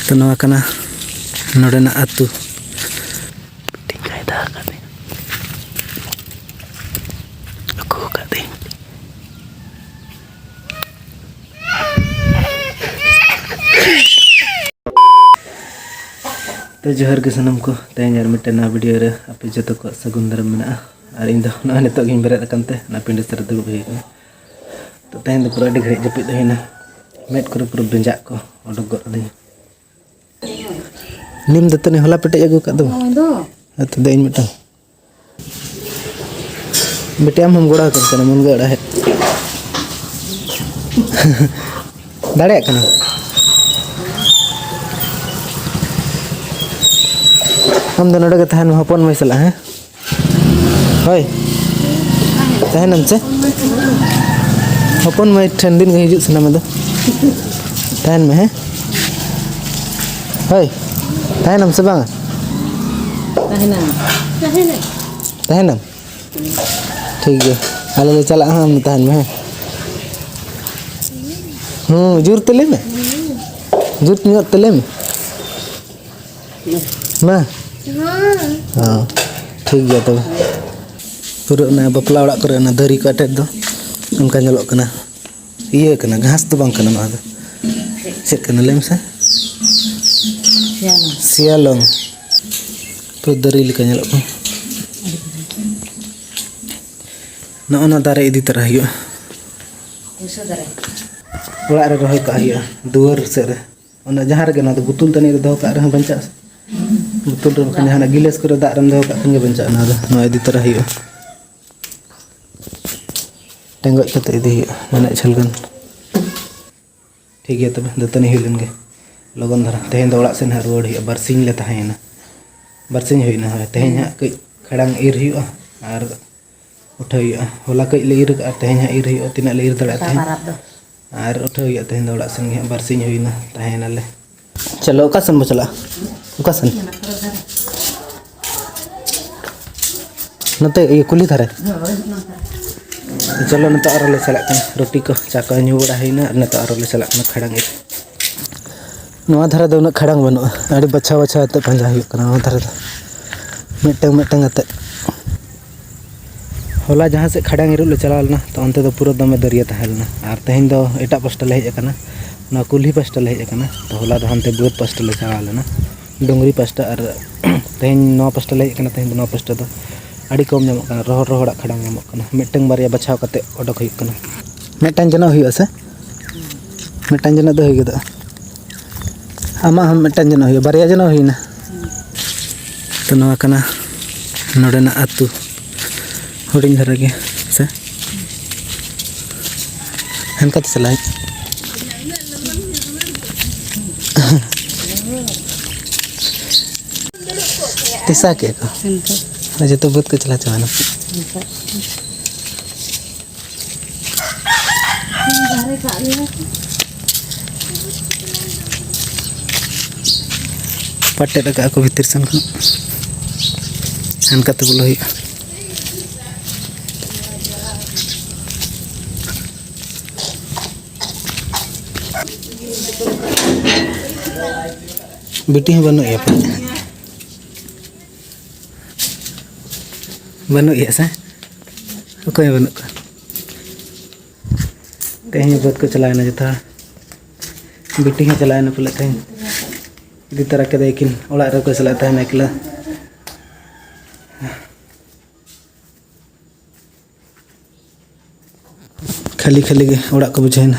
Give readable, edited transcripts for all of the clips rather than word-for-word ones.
तो नवा कना नोडेना आतु टिकाय दा कादे aku कादे तो जोहर के सनम को तेज मिट्टना वीडियो रे आपे जतो को सगुन दरम मेना और इन दो ना नितो गिन बेरे कनते ना पिंड सर दुब हे तो तेज दो पूरा डिघड़ी जपिद हेना मेट को पूरा बेंजा को ओडक गो दे निम दतने होला पेटे अगु का दो तो देइन मिटा बेटियाम हम गोड़ा करते मन गड़ा है दाड़े कना हम दो नोडे तहन हपन मै सला है होय तहनम से हपन मै ठन दिन हिजु सना मद तहन में है होय तहनम से बांग तहनम ठीक है आले ले चला हम तहन में है जुर तले में जुर न्योत तले में मा हाँ ठीक है तब पूरा ना बपला ओड़ा करे ना दरी को अटेट दो उनका ñelok kana iya kana घास तो bang kana मा चेक kana लेम से सियालंग तो दरी लेका ñelok ko ना ओना दारे इदी तरह हियो ओड़ा रे रहोय का हियो दुआर से रे ओना जहां रे ना तो बुतुल तनी रे दो का रे बंचा बुतुल रे बखन हाना गिलास करे दा रम दो का खंगे बंचा ना नो इदी तरह हियो टेंगoj कते इदी हियो मने छलगन ठीक है तब दतनी हिलन गे लगन धरा तेहेन दो ओड़ा से ना रोड हियो बरसिंग ले तहेना बरसिंग होइना है तेहेन हा कई खड़ांग ईर हियो आर उठाइयो होला कई ले ईर आ तेहेन हा ईर हियो तिना ले ईर दड़ा तहेन आर उठाइयो तेहेन दो ओड़ा से बरसिंग होइना तहेना ले चलो का संब चला का सन नते ये कुली धरे चलो नते आरो ले चला कन रोटी को चाका न्यू बड़ा हैना नते आरो ले चला कन खड़ांग ईर नवा धरे दो न खड़ांग बनो आड़ी बच्चा बच्चा ते पंजा हियो कना नवा धरे मिटंग मिटंग अते होला जहां से खड़ांग ईर ले चला लना तो अंते दो पूरा दमे दरिया तहलना आर तेहेन दो एटा पस्टा ले हेज कना ना कुल्ही पस्टा ले हेज कना तो होला दो हनते बुत पस्टा ले चला लना डोंगरी पस्टा और तेहेन नवा पस्टा ले हेज कना तेहेन नवा पस्टा दो आड़ी कम जामो कना रोहर रोहड़ा खड़ांग जामो कना मिटंग बारिया बचाव कते ओडक हुई कना मिटंग जना हुई से मिटंग जना दो हुई गदा आमा हम मिटंग जना हुई बारिया जना हुई ना तो नवा कना नोडेना आतु हुडिंग धरा गे से हनका चलाय तिसा के को अजे तो बहुत को चला चवाना पट्टे लगा को भीतर सन को हनका तो बोलो ही बेटी है बनो ये बनो ये से कोई बनो का तेहें बहुत को चलाना जता बेटी है चलाना पले तेहें इदी तरह के देखिन ओड़ा रे को चलाता है एकला खाली खाली के ओड़ा को बुझाइना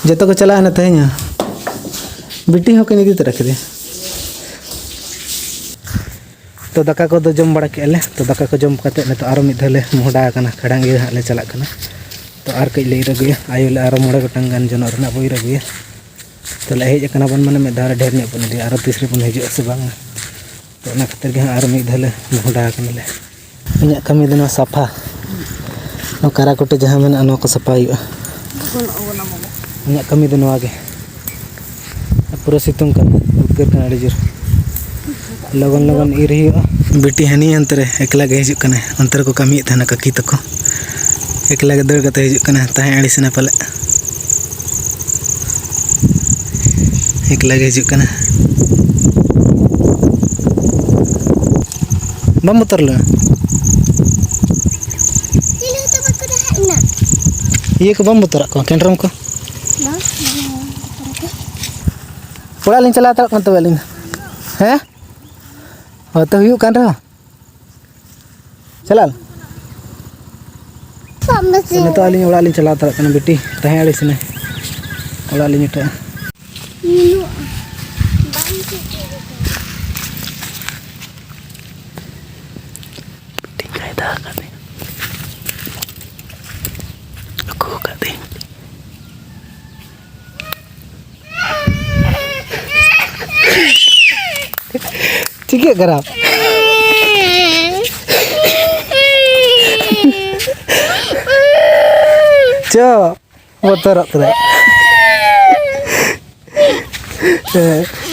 जतो को चला ना तेहें बेटी हो के इदी तरह के तो दाका को दो जम बड़ा केले तो दाका को जम कते न तो आरो मिद धले मोडा कना खड़ांग गे हाले चला कना तो आर कई ले रगे आयो ले आरो मोडा गटंग गान जनो रना बोई रगे तो ले हेज कना बन माने में धार ढेर ने बन दे आरो तीसरे बन हेज से बांग तो ना खतर गे आरो मिद धले मोडा कना ले इना कमी दनो सफा नो करा कोटे जहां में अनो को सफा हियो इना कमी दनो आगे पूरा सितुंग कना उकर कना अड़ी जोर लगन लगन ईर हियो बेटी हनी अंतरे एकला गे हिजु कने अंतर को कमी थाना ककी तको एकला गे दर कते हिजु कने ताहे अड़ी सना पले एकला गे हिजुक कना बम उतर लो ये को बम उतर को केंड्रम को पड़ा लिंग चला तक तो लिंग हैं हो तो हुयु कान रहा चला तो अली ओड़ा लिंग चला तक बेटी तहे अड़ी सने ओड़ा लिंग टे चिके करा चो बतर करे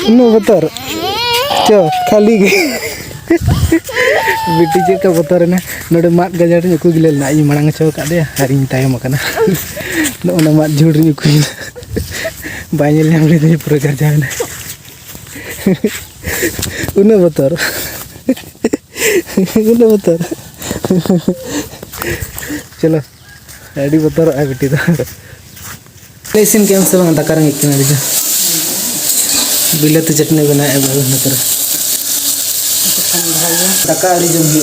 नो बतर चो खाली गे बेटी चेक बतर ना नोडे मात गजर को गिलेल ना इ मणांग चो का दे हरिन तायम कना नो मात झुड़ नी को बाइल नाम ले दे पूरा गजा ना उन्हें बतर चलो रेडी बतर आ बेटी तो लेसिन के हम सब दाका रंग इकना दिजा बिलाती चटनी बनाए बाबू नकर दाका आड़ी जम हुई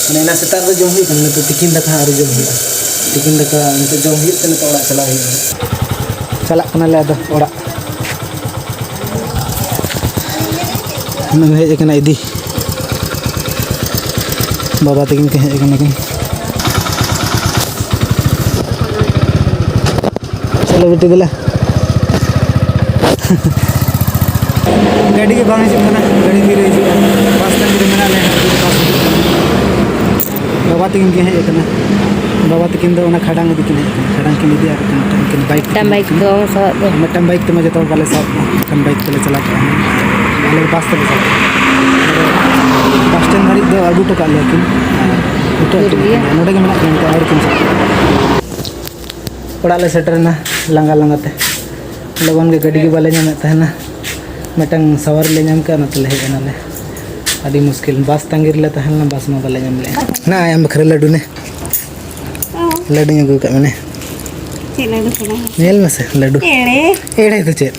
माने ना सेता तो जम हुई कने तो तिकिन दाका आड़ी जम हुई तिकिन दाका तो जम हुई तने तो ओड़ा चला हुई चला कना ले आदो ओड़ा मैं हेज कना इदी बाबा तकिन के हेज कना किन चलो बेटी दिला गाड़ी के बांग हिजुक कना गाड़ी मेरे हिजुक पास तक मेरे मेना ले बाबा तकिन के हेज कना बाबा तकिन दो ना खडांग दिकिन हेज कना खडांग किन इदी आर कना तकिन बाइक दो सब मटम बाइक ते मजे तो बाले सब कन बाइक ते चला के बाले पास ते चला बस स्टैंड धारी दो आगू तो का लेकिन नोडे के मेना के और किन ओड़ा ले सेटर ना लंगा लंगा ते लगन के गाड़ी के बाले नाम तहना मटंग सवार ले नाम का नतले हे नाले आदि मुश्किल बस तंगिर ले तहना बस में बाले नाम ले ना आम बखरे लड्डू ने लड्डू ने गुका मने चे लड्डू खड़ा नेल में से लड्डू एड़े तो चे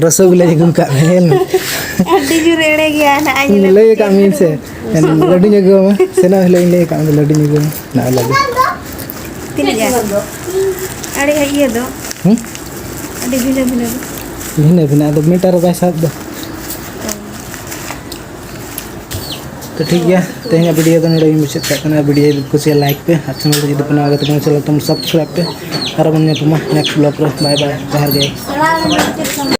रसगुल्ला गुका नेल में अड्डी जो रेड़े गया ना आज ले का मीन से लड्डू ने गुमा सेना ले का लड्डू ने गुमा ना लड्डू तीन जा अरे ये दो अड्डी भिना तो मीटर पैसा दो तो ठीक है तेज वीडियो तो नोड़े मुचाद करना वीडियो कुछ लाइक पे अच्छा चैनल जो बना आगे तो चलो तुम सब्सक्राइब पे और बन नेक्स्ट ब्लॉग बाय बाय जहर गए